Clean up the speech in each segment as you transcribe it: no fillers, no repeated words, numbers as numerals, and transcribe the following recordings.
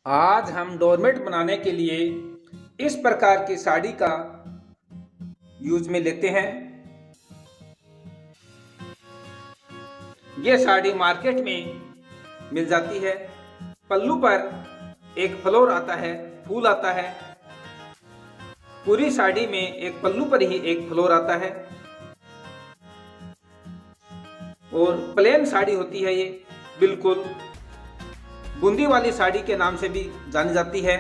आज हम डोरमेट बनाने के लिए इस प्रकार की साड़ी का यूज में लेते हैं। ये साड़ी मार्केट में मिल जाती है। पल्लू पर एक फ्लोर आता है, फूल आता है। पूरी साड़ी में एक पल्लू पर ही एक फ्लोर आता है और प्लेन साड़ी होती है। ये बिल्कुल बूंदी वाली साड़ी के नाम से भी जानी जाती है।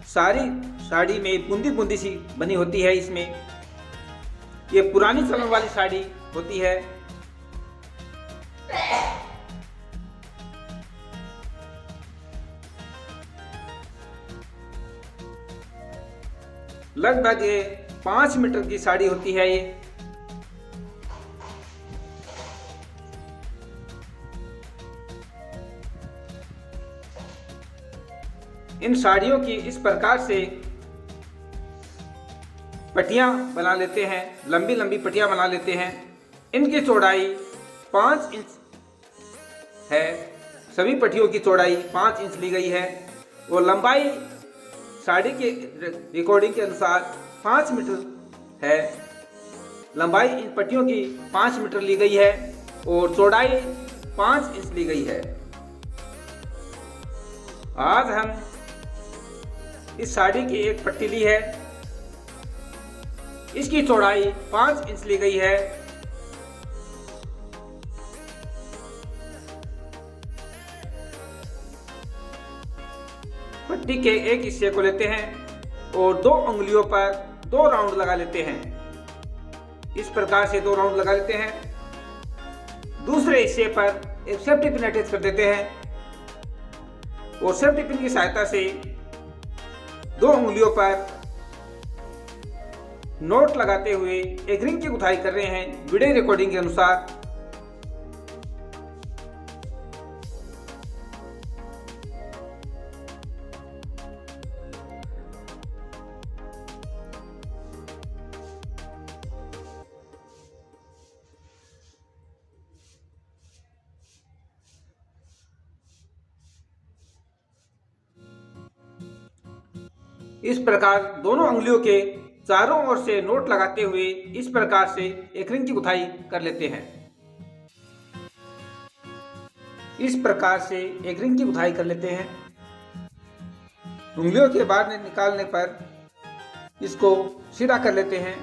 सारी साड़ी में बूंदी बूंदी सी बनी होती है। इसमें ये पुरानी चलन वाली साड़ी होती है। लगभग ये 5 मीटर की साड़ी होती है। ये इन साड़ियों की इस प्रकार से पट्टियां बना लेते हैं, लंबी लंबी पट्टियां बना लेते हैं। इनकी चौड़ाई 5 इंच है। सभी पट्टियों की चौड़ाई 5 इंच ली गई है और लंबाई साड़ी के रिकॉर्डिंग के अनुसार 5 मीटर है। लंबाई इन पट्टियों की 5 मीटर ली गई है और चौड़ाई 5 इंच ली गई है। आज हम इस साड़ी की एक पट्टी ली है। इसकी चौड़ाई 5 इंच ली गई है। पट्टी के एक हिस्से को लेते हैं और 2 उंगलियों पर 2 राउंड लगा लेते हैं। इस प्रकार से 2 राउंड लगा लेते हैं। दूसरे हिस्से पर एक सेफ्टी पिन अटैच कर देते हैं और सेफ्टी पिन की सहायता से 2 उंगलियों पर नोट लगाते हुए एक रिंग की गुथाई कर रहे हैं वीडियो रिकॉर्डिंग के अनुसार। इस प्रकार दोनों उंगलियों के चारों ओर से नोट लगाते हुए इस प्रकार से एक रिंग की गुथाई कर लेते हैं। इस प्रकार से एक रिंग की गुथाई कर लेते हैं। उंगलियों के बाहर निकालने पर इसको सीधा कर लेते हैं।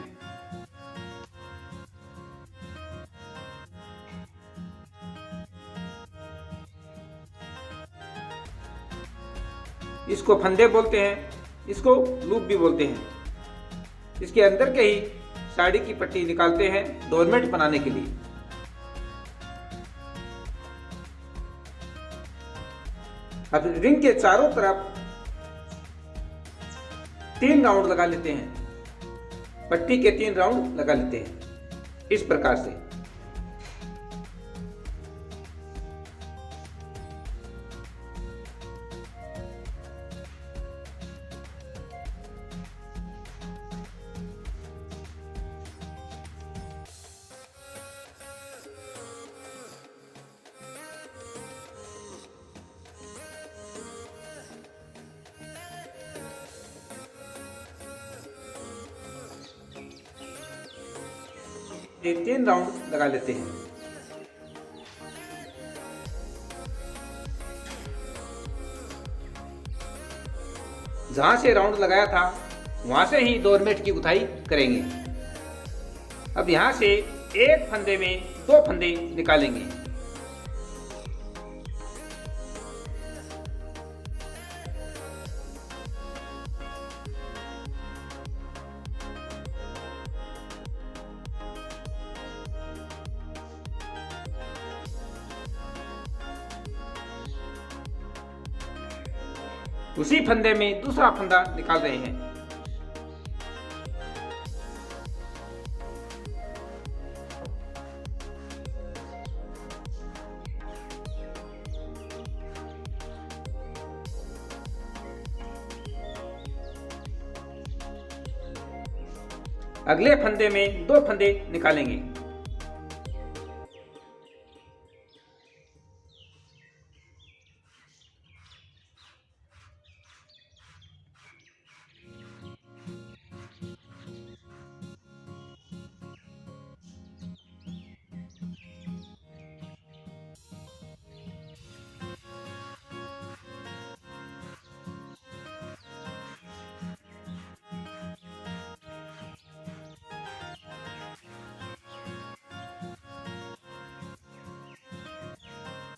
इसको फंदे बोलते हैं, इसको लूप भी बोलते हैं। इसके अंदर के ही साड़ी की पट्टी निकालते हैं डोरमेट बनाने के लिए। अब रिंग के चारों तरफ 3 राउंड लगा लेते हैं। पट्टी के 3 राउंड लगा लेते हैं इस प्रकार से। ये 3 राउंड लगा लेते हैं। जहां से राउंड लगाया था वहां से ही डोरमेट की गुथाई करेंगे। अब यहां से एक फंदे में 2 फंदे निकालेंगे। उसी फंदे में दूसरा फंदा निकाल रहे हैं। अगले फंदे में 2 फंदे निकालेंगे।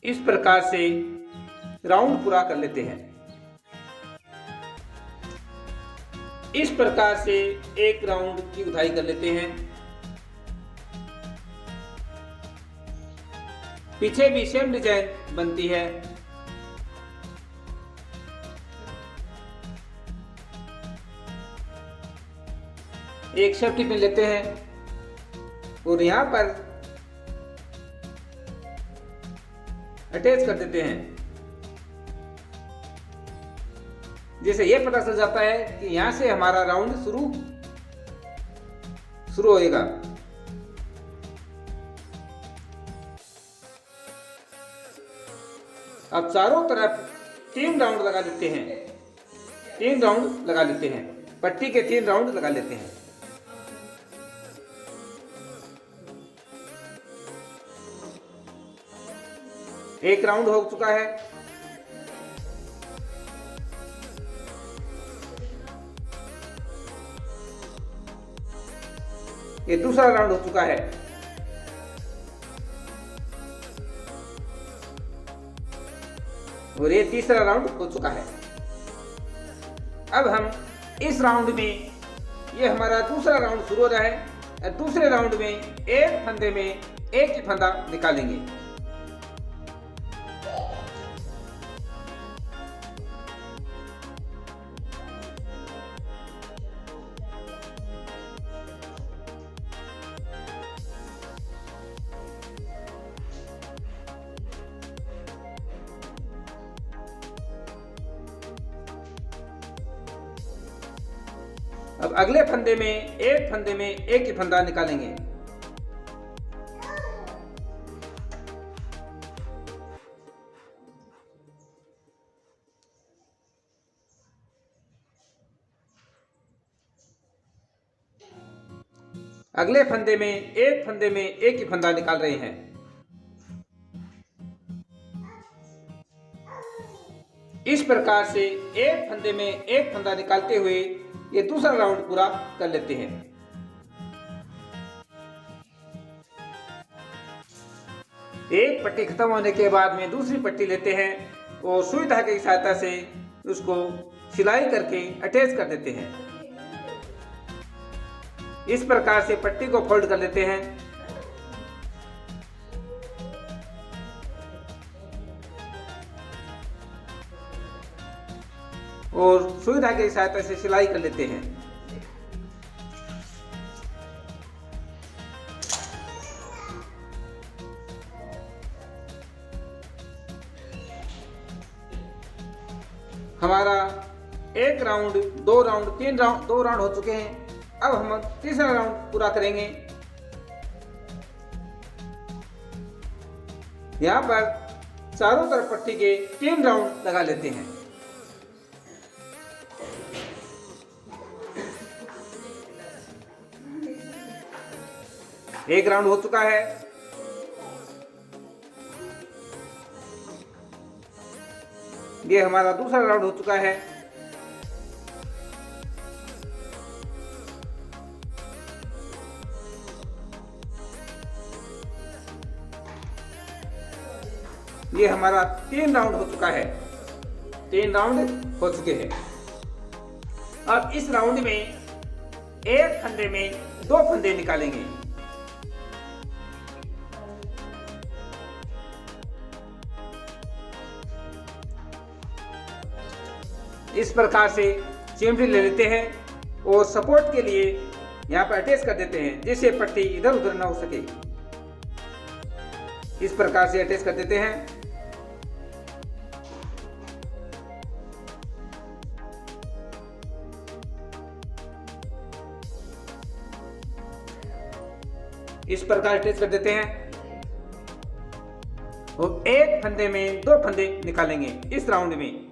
इस प्रकार से राउंड पूरा कर लेते हैं। इस प्रकार से एक राउंड की उठाई कर लेते हैं। पीछे भी सेम डिजाइन बनती है। एक सेफ्टी पिन लेते हैं और यहां पर अटैच कर देते हैं, जिससे यह पता चल जाता है कि यहां से हमारा राउंड शुरू होएगा। अब चारों तरफ 3 राउंड लगा लेते हैं। 3 राउंड लगा लेते हैं, पट्टी के 3 राउंड लगा लेते हैं। एक राउंड हो चुका है। ये दूसरा राउंड हो चुका है। और ये तीसरा राउंड हो चुका है। अब हम इस राउंड में, ये हमारा दूसरा राउंड शुरू हो रहा है, और दूसरे राउंड में एक फंदे में एक ही फंदा निकालेंगे। अब अगले फंदे में एक ही फंदा निकालेंगे। अगले फंदे में एक ही फंदा निकाल रहे हैं। इस प्रकार से एक फंदे में एक फंदा निकालते हुए ये दूसरा राउंड पूरा कर लेते हैं। एक पट्टी खत्म होने के बाद में दूसरी पट्टी लेते हैं और सुई धागे की सहायता से उसको सिलाई करके अटैच कर देते हैं। इस प्रकार से पट्टी को फोल्ड कर लेते हैं। और सुई धागे की सहायता से सिलाई कर लेते हैं। हमारा एक राउंड, 2 राउंड, 3 राउंड, 2 राउंड हो चुके हैं। अब हम तीसरा राउंड पूरा करेंगे। यहाँ पर चारों तरफ पट्टी के 3 राउंड लगा लेते हैं। एक राउंड हो चुका है। ये हमारा दूसरा राउंड हो चुका है। ये हमारा 3 राउंड हो चुका है। 3 राउंड हो चुके हैं। अब इस राउंड में एक फंदे में 2 फंदे निकालेंगे। इस प्रकार से चिमटी ले लेते हैं और सपोर्ट के लिए यहाँ पर अटैच कर देते हैं, जिससे पट्टी इधर उधर ना हो सके। इस प्रकार से अटैच कर देते हैं। इस प्रकार अटैच कर देते हैं और एक फंदे में 2 फंदे निकालेंगे इस राउंड में।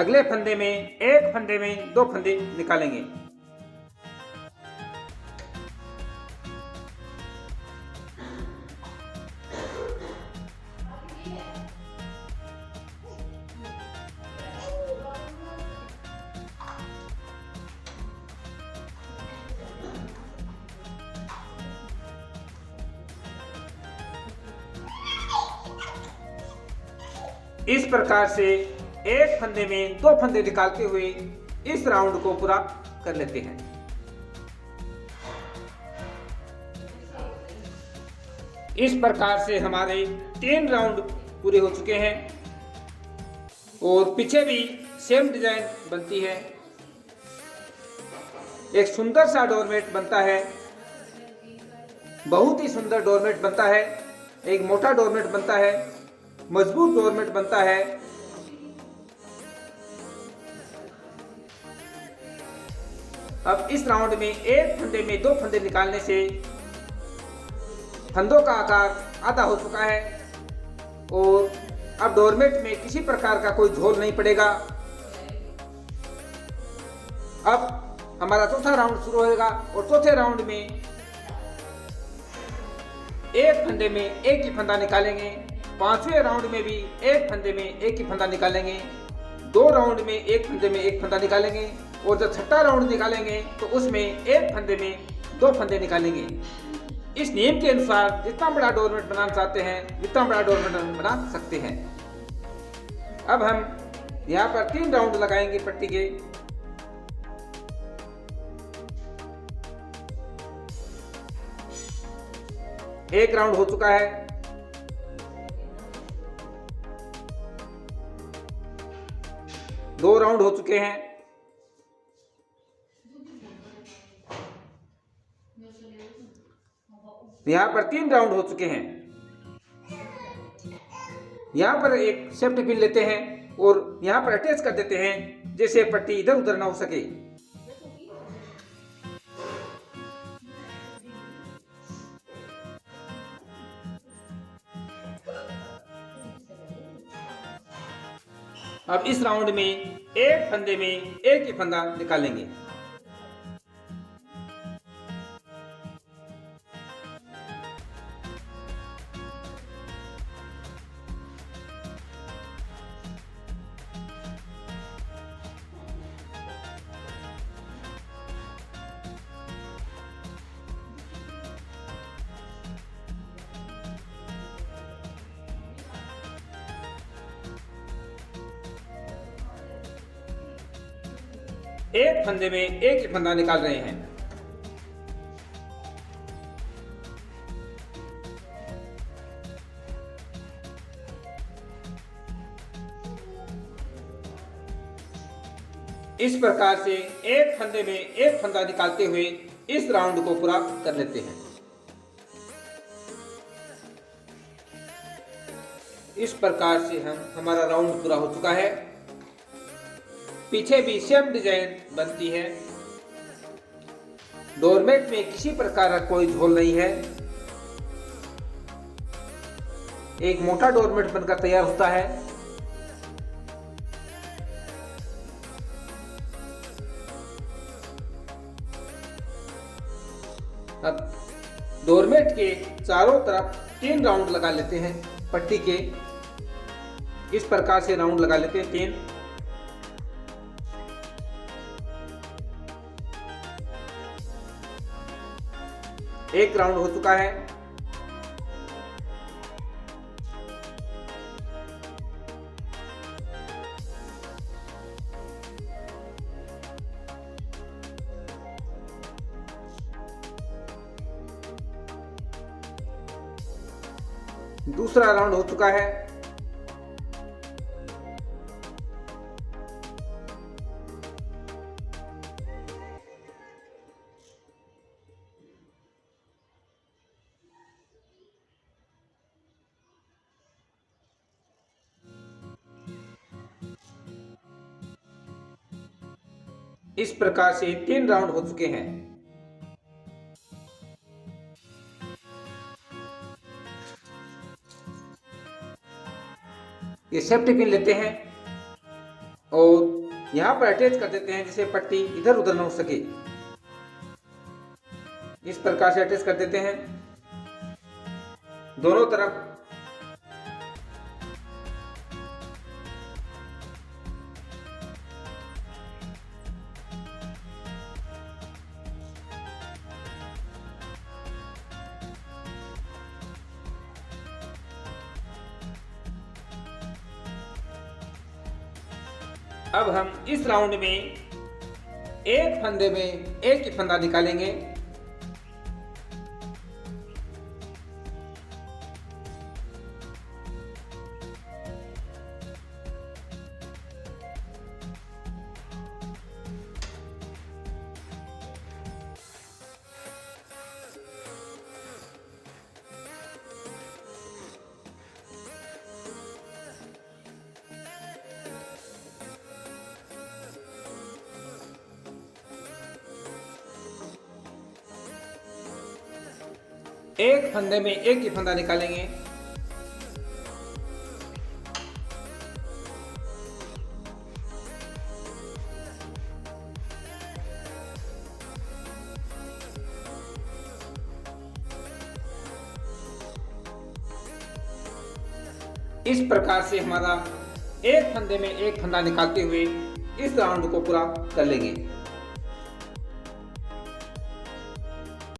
अगले फंदे में एक फंदे में 2 फंदे निकालेंगे। इस प्रकार से एक फंदे में 2 फंदे निकालते हुए इस राउंड को पूरा कर लेते हैं। इस प्रकार से हमारे 3 राउंड पूरे हो चुके हैं और पीछे भी सेम डिजाइन बनती है। एक सुंदर सा डोरमेट बनता है, बहुत ही सुंदर डोरमेट बनता है। एक मोटा डोरमेट बनता है, मजबूत डोरमेट बनता है। अब इस राउंड में एक फंदे में 2 फंदे निकालने से फंदों का आकार आधा हो चुका है और अब डोरमेट में किसी प्रकार का कोई झोल नहीं पड़ेगा। अब हमारा चौथा राउंड शुरू होगा और चौथे राउंड में एक फंदे में एक ही फंदा निकालेंगे। 5वें राउंड में भी एक फंदे में एक ही फंदा निकालेंगे। 2 राउंड में एक फंदे में एक फंदा निकालेंगे और जब छठा राउंड निकालेंगे तो उसमें एक फंदे में 2 फंदे निकालेंगे। इस नियम के अनुसार जितना बड़ा डोरमेट बनाना चाहते हैं जितना बड़ा डोरमेट बना सकते हैं। अब हम यहाँ पर 3 राउंड लगाएंगे पट्टी के। एक राउंड हो चुका है। दो राउंड हो चुके हैं। यहाँ पर 3 राउंड हो चुके हैं। यहाँ पर एक सेफ्टी पिन लेते हैं और यहाँ पर अटैच कर देते हैं जैसे पट्टी इधर उधर ना हो सके। अब इस राउंड में एक फंदे में एक ही फंदा निकालेंगे। एक फंदे में एक ही फंदा निकाल रहे हैं। इस प्रकार से एक फंदे में एक फंदा निकालते हुए इस राउंड को पूरा कर लेते हैं। इस प्रकार से हमारा राउंड पूरा हो चुका है। पीछे भी सेम डिजाइन बनती है। डोरमेट में किसी प्रकार का कोई झोल नहीं है। एक मोटा डोरमेट बनकर तैयार होता है। अब डोरमेट के चारों तरफ 3 राउंड लगा लेते हैं पट्टी के। इस प्रकार से राउंड लगा लेते हैं 3। एक राउंड हो चुका है। दूसरा राउंड हो चुका है। इस प्रकार से 3 राउंड हो चुके हैं। ये सेफ्टी पिन लेते हैं और यहाँ पर अटैच कर देते हैं जिससे पट्टी इधर उधर न हो सके। इस प्रकार से अटैच कर देते हैं दोनों तरफ। अब हम इस राउंड में एक फंदे में एक ही फंदा निकालेंगे। एक फंदे में एक ही फंदा निकालेंगे। इस प्रकार से हमारा एक फंदे में एक फंदा निकालते हुए इस राउंड को पूरा कर लेंगे।